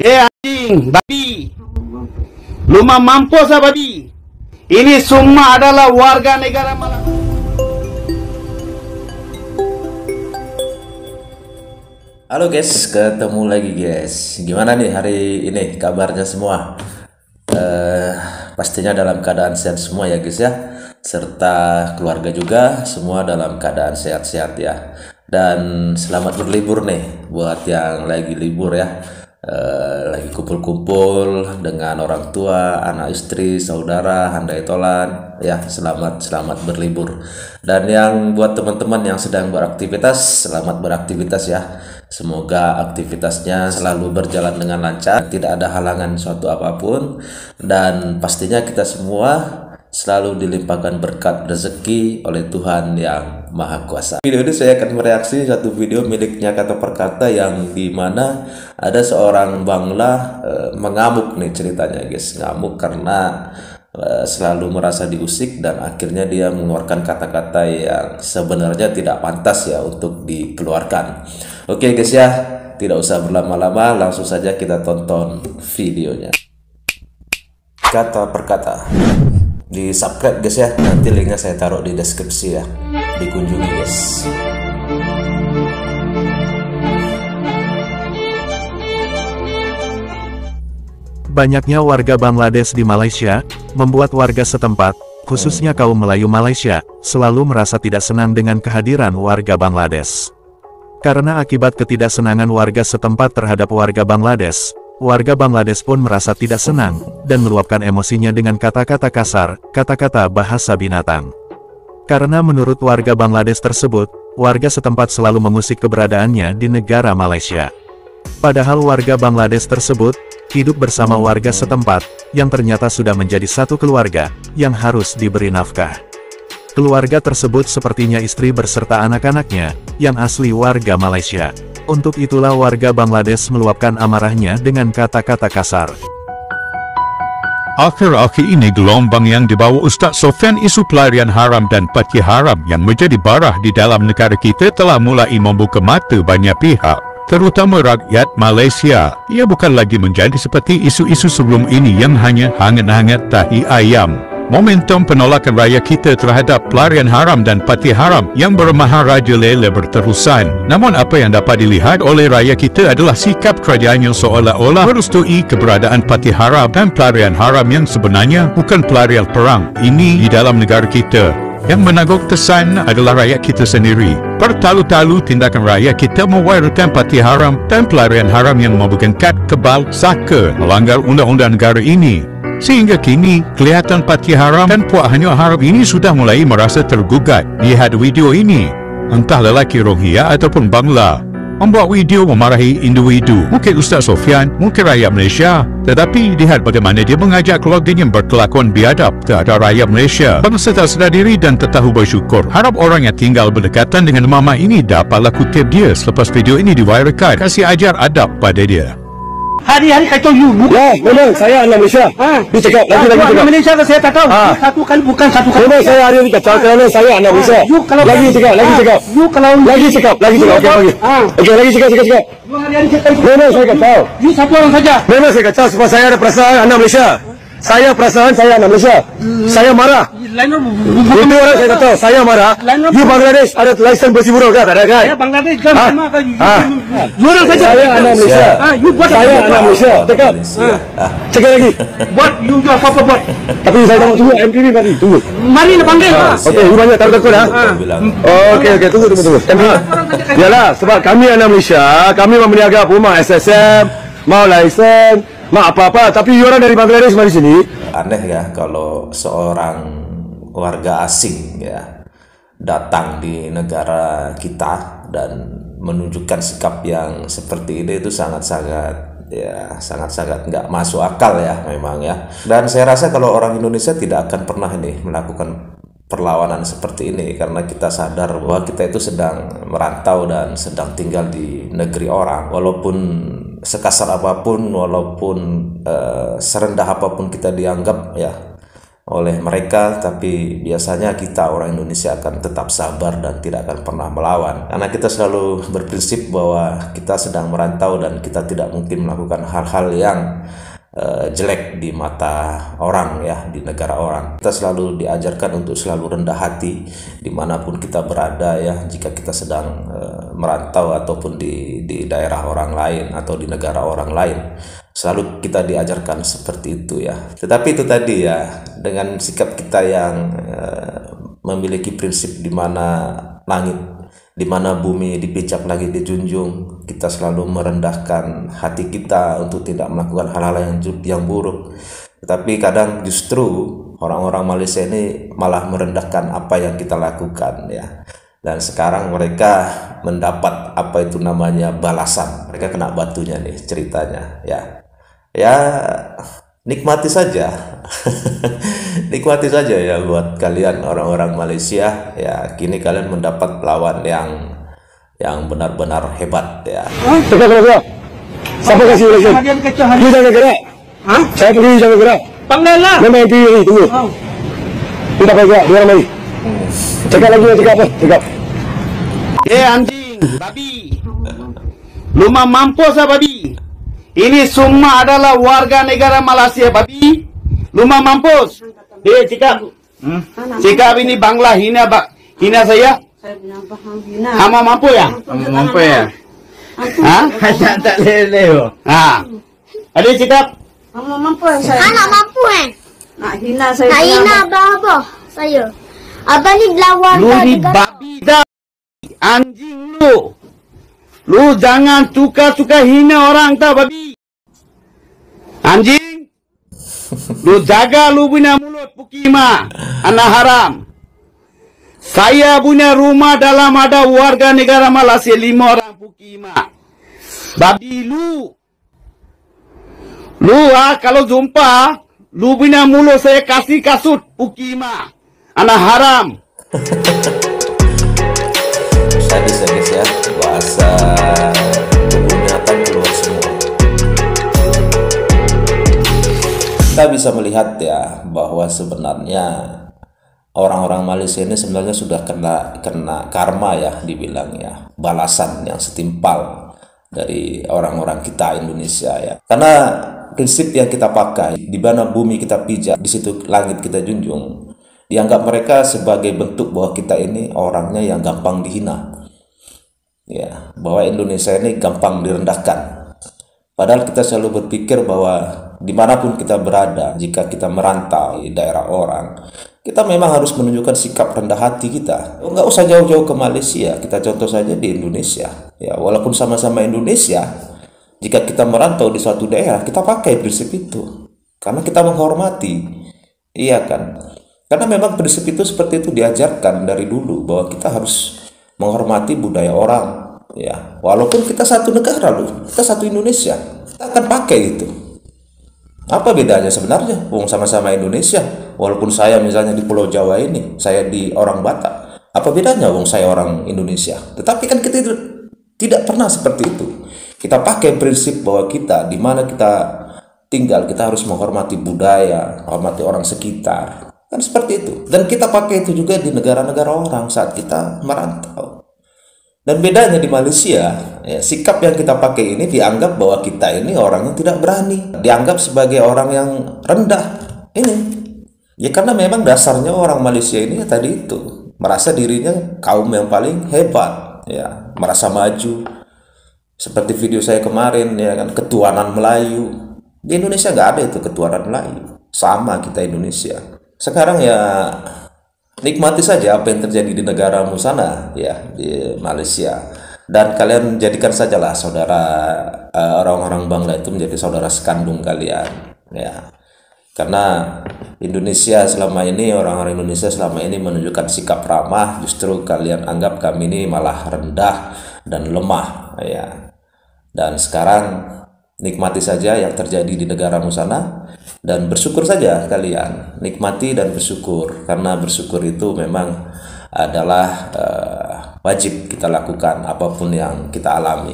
Anjing, babi. Lu mah mampus babi. Ini semua adalah warga negara Malaysia. Halo guys, ketemu lagi guys. Gimana nih hari ini kabarnya semua? Pastinya dalam keadaan sehat semua ya guys ya. Serta keluarga juga semua dalam keadaan sehat-sehat ya. Dan selamat berlibur nih buat yang lagi libur ya. Lagi kumpul-kumpul dengan orang tua, anak istri, saudara, handai tolan ya, selamat berlibur. Dan yang buat teman-teman yang sedang beraktivitas, selamat beraktivitas ya. Semoga aktivitasnya selalu berjalan dengan lancar, tidak ada halangan suatu apapun, dan pastinya kita semua selalu dilimpahkan berkat rezeki oleh Tuhan yang Maha Kuasa. Video ini saya akan mereaksi satu video miliknya Kata Perkata yang dimana ada seorang Bangla mengamuk nih ceritanya guys, ngamuk karena selalu merasa diusik dan akhirnya dia mengeluarkan kata-kata yang sebenarnya tidak pantas ya untuk dikeluarkan. Oke guys ya, tidak usah berlama-lama, langsung saja kita tonton videonya. Kata Perkata. Di subscribe guys ya, nanti linknya saya taruh di deskripsi ya, dikunjungi guys. Banyaknya warga Bangladesh di Malaysia, membuat warga setempat, khususnya kaum Melayu Malaysia, selalu merasa tidak senang dengan kehadiran warga Bangladesh. Karena akibat ketidaksenangan warga setempat terhadap warga Bangladesh, warga Bangladesh pun merasa tidak senang, dan meluapkan emosinya dengan kata-kata kasar, kata-kata bahasa binatang. Karena menurut warga Bangladesh tersebut, warga setempat selalu mengusik keberadaannya di negara Malaysia. Padahal warga Bangladesh tersebut, hidup bersama warga setempat, yang ternyata sudah menjadi satu keluarga, yang harus diberi nafkah. Keluarga tersebut sepertinya istri beserta anak-anaknya, yang asli warga Malaysia. Untuk itulah warga Bangladesh meluapkan amarahnya dengan kata-kata kasar. Akhir-akhir ini gelombang yang dibawa Ustaz Sofyan isu pelarian haram dan parti haram yang menjadi barah di dalam negara kita telah mulai membuka mata banyak pihak, terutama rakyat Malaysia. Ia bukan lagi menjadi seperti isu-isu sebelum ini yang hanya hangat-hangat tahi ayam. Momentum penolakan raya kita terhadap pelarian haram dan parti haram yang bermaharajalela berterusan. Namun apa yang dapat dilihat oleh raya kita adalah sikap kerajaan yang seolah-olah merestui keberadaan parti haram dan pelarian haram yang sebenarnya bukan pelarian perang ini di dalam negara kita. Yang menanggung kesan adalah rakyat kita sendiri. Bertalu-talu tindakan rakyat kita mewairkan parti haram dan pelarian haram yang membuatkan kad kebal saka melanggar undang-undang negara ini. Sehingga kini, kelihatan parti haram dan puak hanyut haram ini sudah mulai merasa tergugat. Lihat video ini. Entah lelaki Rohingya ataupun Bangla membuat video memarahi individu. Mungkin Ustaz Sofyan, mungkin rakyat Malaysia. Tetapi lihat bagaimana dia mengajak keluarganya berkelakuan biadab terhadap rakyat Malaysia. Bangsa tak sedar diri dan tak tahu bersyukur. Harap orang yang tinggal berdekatan dengan mama ini dapatlah kutip dia selepas video ini diviralkan. Kasih ajar adab pada dia. Hari-hari kacau you. Ya, memang saya anak Malaysia. Dia cakap, lagi Anak cakap. Malaysia saya tak tahu. Satu kali bukan satu kali. Memang saya hari ini kacau kerana saya anak Malaysia. You kalau Lagi cakap. You kalau Lagi cakap. Okey, lagi. Okey, lagi cakap. You hari-hari cakap. Memang saya kacau. You satu orang saja. Memang saya kacau sebab saya ada perasaan anak Malaysia. Saya perasaan saya anak Malaysia. Saya marah. Lain Itu orang saya kata, saya marah. You Bangladesh ada license bersih buruk kan? Tak ada kan? saya Bangladesh kan sama kan. You orang saja. Saya anak Malaysia. You buat Saya anak Malaysia. Cakap. Cakap lagi. Buat you apa buat. Tapi saya tak tunggu MPV mari. Tunggu. Mari nak panggil. Okey, you banyak takut dah. Okey, tunggu. Yalah, sebab kami anak Malaysia, kami berniaga rumah SSM, mau license, mau apa-apa, tapi you orang dari Bangladesh mari sini. Aneh ya kalau seorang warga asing ya datang di negara kita dan menunjukkan sikap yang seperti ini, itu sangat-sangat nggak masuk akal ya memang ya. Dan saya rasa kalau orang Indonesia tidak akan pernah ini melakukan perlawanan seperti ini, karena kita sadar bahwa kita itu sedang merantau dan sedang tinggal di negeri orang. Walaupun sekasar apapun, walaupun serendah apapun kita dianggap ya, oleh mereka, tapi biasanya kita orang Indonesia akan tetap sabar dan tidak akan pernah melawan, karena kita selalu berprinsip bahwa kita sedang merantau dan kita tidak mungkin melakukan hal-hal yang jelek di mata orang ya, di negara orang. Kita selalu diajarkan untuk selalu rendah hati dimanapun kita berada ya, jika kita sedang merantau ataupun di daerah orang lain atau di negara orang lain, selalu kita diajarkan seperti itu ya. Tetapi itu tadi ya, dengan sikap kita yang memiliki prinsip di mana langit, di mana bumi dipijak lagi dijunjung, kita selalu merendahkan hati kita untuk tidak melakukan hal-hal yang buruk. Tetapi kadang justru orang-orang Malaysia ini malah merendahkan apa yang kita lakukan ya. Dan sekarang mereka mendapat apa itu namanya balasan. Mereka kena batunya nih ceritanya ya. Ya nikmati saja. Nikmati saja ya buat kalian orang-orang Malaysia ya. Kini kalian mendapat lawan yang benar-benar hebat ya. Tegak. Siapa kasih lesen? Dia jangan gerak. Saya pergi jangan gerak. Panggil lah. Memang pergi ni, tunggu. Tidak pakai gerak, dia orang mari. Cakap lagi, cakap apa? Cakap. Anjing, babi. Lu mah mampus ah babi. Ini semua adalah warga negara Malaysia babi. Lu mah mampus. Cakap. Cakap ini Bangla hina saya. Saya bilang paham hina. Hama mampu ya? Mampu ya? Hah? Tak lele. Adik cakap. Kamu mampu saya. Anak mampu Nak hina saya. Tak hina abang saya. Abang ni lawan Lu ni babi dah. Anjing lu. Lu jangan suka-suka hina orang tau babi. Anjing. Lu jaga lu punya mulut Pukima. Anak haram. Saya punya rumah dalam ada warga negara Malaysia 5 orang Pukima. Babi lu. Lu kalau jumpa, lu punya mulut saya kasih kasut Pukima. Anak haram. Sadis ya guys ya, bahasa kebunyatan keluar semua. Kita bisa melihat ya bahwa sebenarnya orang-orang Malaysia ini sebenarnya sudah kena karma ya, dibilang ya, balasan yang setimpal dari orang-orang kita Indonesia ya. Karena prinsip yang kita pakai, di mana bumi kita pijak, di situ langit kita junjung, dianggap mereka sebagai bentuk bahwa kita ini orangnya yang gampang dihina. Ya, bahwa Indonesia ini gampang direndahkan. Padahal kita selalu berpikir bahwa dimanapun kita berada, jika kita merantau di daerah orang, kita memang harus menunjukkan sikap rendah hati kita. Nggak usah jauh-jauh ke Malaysia, kita contoh saja di Indonesia. Ya, walaupun sama-sama Indonesia, jika kita merantau di suatu daerah, kita pakai prinsip itu. Karena kita menghormati. Iya kan? Karena memang prinsip itu seperti itu diajarkan dari dulu, bahwa kita harus menghormati budaya orang. Ya, walaupun kita satu negara loh, kita satu Indonesia, kita akan pakai itu. Apa bedanya sebenarnya? Wong sama-sama Indonesia. Walaupun saya misalnya di Pulau Jawa ini, saya di orang Batak. Apa bedanya wong saya orang Indonesia? Tetapi kan kita tidak pernah seperti itu. Kita pakai prinsip bahwa kita di mana kita tinggal, kita harus menghormati budaya, menghormati orang sekitar. Kan seperti itu. Dan kita pakai itu juga di negara-negara orang saat kita merantau. Dan bedanya di Malaysia, ya, sikap yang kita pakai ini dianggap bahwa kita ini orang yang tidak berani, dianggap sebagai orang yang rendah. Ini ya karena memang dasarnya orang Malaysia ini ya tadi itu, merasa dirinya kaum yang paling hebat, ya, merasa maju. Seperti video saya kemarin ya kan, ketuhanan Melayu. Di Indonesia nggak ada itu ketuhanan Melayu. Sama kita Indonesia. Sekarang ya nikmati saja apa yang terjadi di negaramu sana ya, di Malaysia, dan kalian jadikan sajalah saudara orang-orang Bangla itu menjadi saudara sekandung kalian ya. Karena Indonesia selama ini, orang-orang Indonesia selama ini menunjukkan sikap ramah, justru kalian anggap kami ini malah rendah dan lemah ya. Dan sekarang nikmati saja yang terjadi di negaramu sana, dan bersyukur saja kalian. Nikmati dan bersyukur, karena bersyukur itu memang adalah wajib kita lakukan apapun yang kita alami.